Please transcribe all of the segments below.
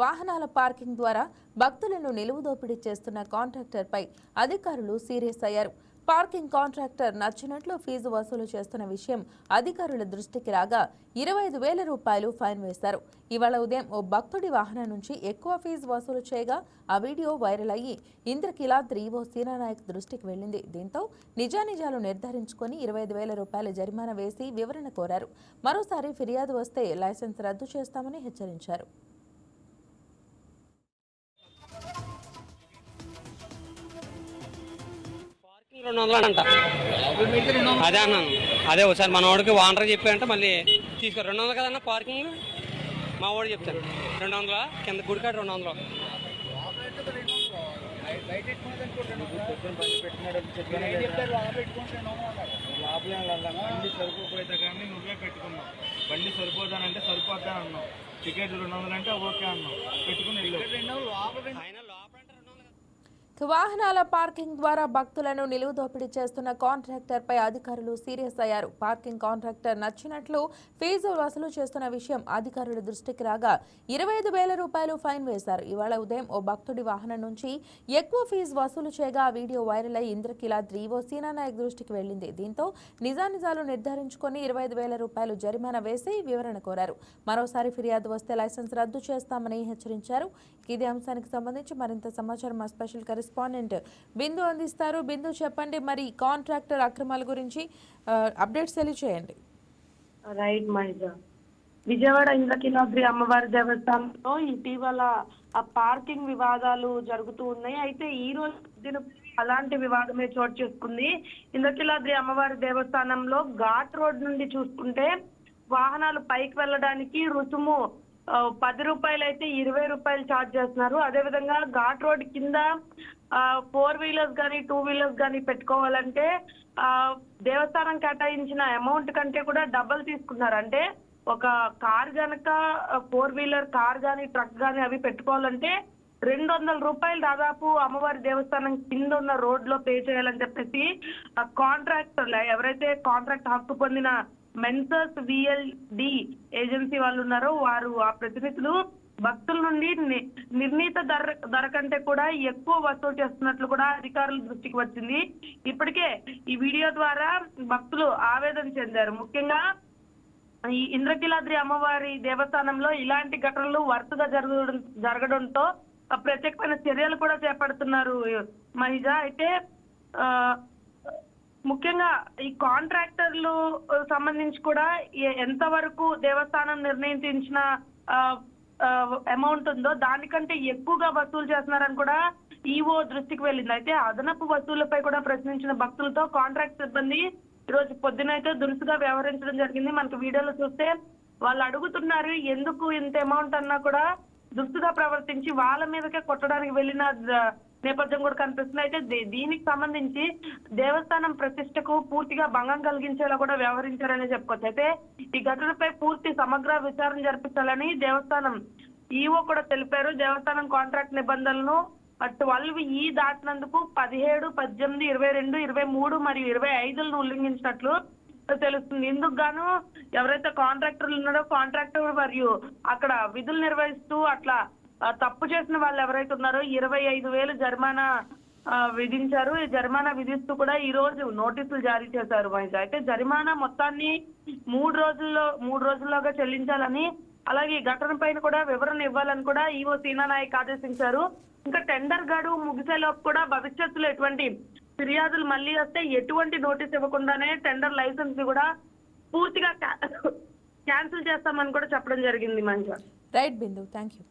వాహనాల పార్కింగ్ ద్వారా భక్తులను నిలువు దోపిడీ చేస్తున్న కాంట్రాక్టర్పై అధికారులు సీరియస్ అయ్యారు. పార్కింగ్ కాంట్రాక్టర్ నచ్చినట్లు ఫీజు వసూలు చేస్తున్న విషయం అధికారుల దృష్టికి రాగా 25,000 రూపాయలు ఫైన్ వేశారు. ఇవాళ ఉదయం ఓ భక్తుడి వాహనం నుంచి ఎక్కువ ఫీజు వసూలు చేయగా ఆ వీడియో వైరల్ అయ్యి ఇంద్రకీలాద్రి ఈవో సీనానాయక్ దృష్టికి వెళ్లింది. దీంతో నిజానిజాలు నిర్ధారించుకొని 25,000 రూపాయల జరిమానా వేసి వివరణ కోరారు. మరోసారి ఫిర్యాదు వస్తే లైసెన్స్ రద్దు చేస్తామని హెచ్చరించారు. అదే అన్నాను. అదే ఒకసారి మన వాడికి వాండర్ చెప్పారంటే మళ్ళీ తీసుకో 200 కదన్నా పార్కింగ్. మా వాడు చెప్తాను 200 కింద గుడికాడ 200. బండి సరిపోతే కానీ నువ్వే పెట్టుకున్నావు. బండి సరిపోతానంటే సరిపోతా అన్నావు. టికెట్ 200 అంటే ఓకే అన్నావు. పెట్టుకుని వాహనాల పార్కింగ్ ద్వారా భక్తులను నిలువు దోపిడీ చేస్తున్న కాంట్రాక్టర్పై అధికారులు సీరియస్ అయ్యారు. పార్కింగ్ కాంట్రాక్టర్ నచ్చినట్లు ఫీజు వసూలు చేస్తున్న విషయం అధికారుల దృష్టికి రాగా 25,000 రూపాయలు ఫైన్ వేశారు. ఇవాళ ఉదయం ఓ భక్తుడి వాహనం నుంచి ఎక్కువ ఫీజు వసూలు చేయగా ఆ వీడియో వైరల్ అయి ఇంద్రకీలాద్రి ఈవో సీనానాయక్ దృష్టికి వెళ్లింది. దీంతో నిజానిజాలు నిర్ధారించుకొని 25,000 రూపాయలు జరిమానా వేసి వివరణ కోరారు. మరోసారి ఫిర్యాదు వస్తే లైసెన్స్ రద్దు చేస్తామని హెచ్చరించారు. ఇదే అంశానికి సంబంధించి మరింత సమాచారం మా స్పెషల్ కరెస్పాండెంట్ బిందు అందిస్తారు. బిందు, చెప్పండి, మరి కాంట్రాక్టర్ అక్రమాల గురించి అప్డేట్స్ తెలియజేయండి. రైట్ మహిళ, విజయవాడ ఇంద్రకీలాద్రి అమ్మవారి దేవస్థానంలో ఇటీవల ఆ పార్కింగ్ వివాదాలు జరుగుతూ ఉన్నాయి. అయితే ఈ రోజు అలాంటి వివాదమే చోటు చేసుకుంది. ఇంద్రకీలాద్రి అమ్మవారి దేవస్థానంలో ఘాట్ రోడ్ నుండి చూసుకుంటే వాహనాలు పైకి వెళ్ళడానికి రుసుము 10 రూపాయలు అయితే 20 రూపాయలు ఛార్జ్ చేస్తున్నారు. అదేవిధంగా ఘాట్ రోడ్ కింద 4 వీలర్స్ కానీ 2 వీలర్స్ కానీ పెట్టుకోవాలంటే దేవస్థానం కేటాయించిన అమౌంట్ కంటే కూడా డబల్ తీసుకున్నారు. అంటే ఒక కార్ గనక 4 వీలర్ కార్ కానీ ట్రక్ కానీ అవి పెట్టుకోవాలంటే 200 రూపాయలు దాదాపు అమ్మవారి దేవస్థానం కింద ఉన్న రోడ్ లో పే చేయాలని చెప్పేసి కాంట్రాక్టర్లు ఎవరైతే కాంట్రాక్ట్ హక్కు పొందిన మెన్సర్స్ విఎల్డి ఏజెన్సీ వాళ్ళు ఉన్నారో వారు ఆ ప్రతినిధులు భక్తుల నుండి నిర్ణీత ధర కంటే కూడా ఎక్కువ వసూలు చేస్తున్నట్లు కూడా అధికారుల దృష్టికి వచ్చింది. ఇప్పటికే ఈ వీడియో ద్వారా భక్తులు ఆవేదన చెందారు. ముఖ్యంగా ఈ ఇంద్రకీలాద్రి అమ్మవారి దేవస్థానంలో ఇలాంటి ఘటనలు వరుసగా జరగడంతో ప్రత్యేకమైన చర్యలు కూడా చేపడుతున్నారు మహిజ. అయితే ముఖ్యంగా ఈ కాంట్రాక్టర్లు సంబంధించి కూడా ఎంతవరకు దేవస్థానం నిర్ణయించిన అమౌంట్ ఉందో దానికంటే ఎక్కువగా వసూలు చేస్తున్నారని కూడా ఈవో దృష్టికి వెళ్ళింది. అయితే అదనపు వసూళ్లపై కూడా ప్రశ్నించిన భక్తులతో కాంట్రాక్ట్ సిబ్బంది ఈరోజు పొద్దునైతే దురుసుగా వ్యవహరించడం జరిగింది. మనకు వీడియోలో చూస్తే వాళ్ళు అడుగుతున్నారు ఎందుకు ఇంత అమౌంట్ అన్నా కూడా దురుసుగా ప్రవర్తించి వాళ్ళ మీదకే కొట్టడానికి వెళ్ళిన నేపథ్యం కూడా కనిపిస్తుంది. అయితే దీనికి సంబంధించి దేవస్థానం ప్రతిష్టకు పూర్తిగా భంగం కలిగించేలా కూడా వ్యవహరించారని చెప్పుకోవచ్చు. అయితే ఈ ఘటనపై పూర్తి సమగ్ర విచారణ జరిపించాలని దేవస్థానం ఈవో కూడా తెలిపారు. దేవస్థానం కాంట్రాక్ట్ నిబంధనలను 12E దాటినందుకు 17, 18, 22, 23 మరియు 25లను ఉల్లంఘించినట్లు తెలుస్తుంది. ఇందుకు గాను ఎవరైతే కాంట్రాక్టర్లు ఉన్నారో కాంట్రాక్టర్ మరియు అక్కడ విధులు నిర్వహిస్తూ అట్లా తప్పు చేసిన వాళ్ళు ఎవరైతే ఉన్నారో 25,000 జరిమానా విధించారు. ఈ జరిమానా విధిస్తూ కూడా ఈ రోజు నోటీసులు జారీ చేశారు మహిళ. అయితే జరిమానా మొత్తాన్ని 3 రోజుల్లోగా చెల్లించాలని అలాగే ఈ ఘటన పైన కూడా వివరణ ఇవ్వాలని కూడా ఈవో సీనానాయక్ ఆదేశించారు. ఇంకా టెండర్ గడువు ముగిసేలోపు కూడా భవిష్యత్తులో ఎటువంటి ఫిర్యాదులు మళ్ళీ వస్తే ఎటువంటి నోటీస్ ఇవ్వకుండానే టెండర్ లైసెన్స్ కూడా పూర్తిగా క్యాన్సిల్ చేస్తామని కూడా చెప్పడం జరిగింది మహిళ. Right Bindu, thank you.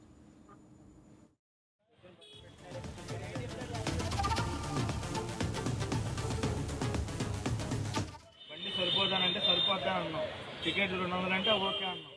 బండి సరిపోతానంటే సరిపోతా అన్నావు. టికెట్ 200 అంటే ఓకే అన్నావు.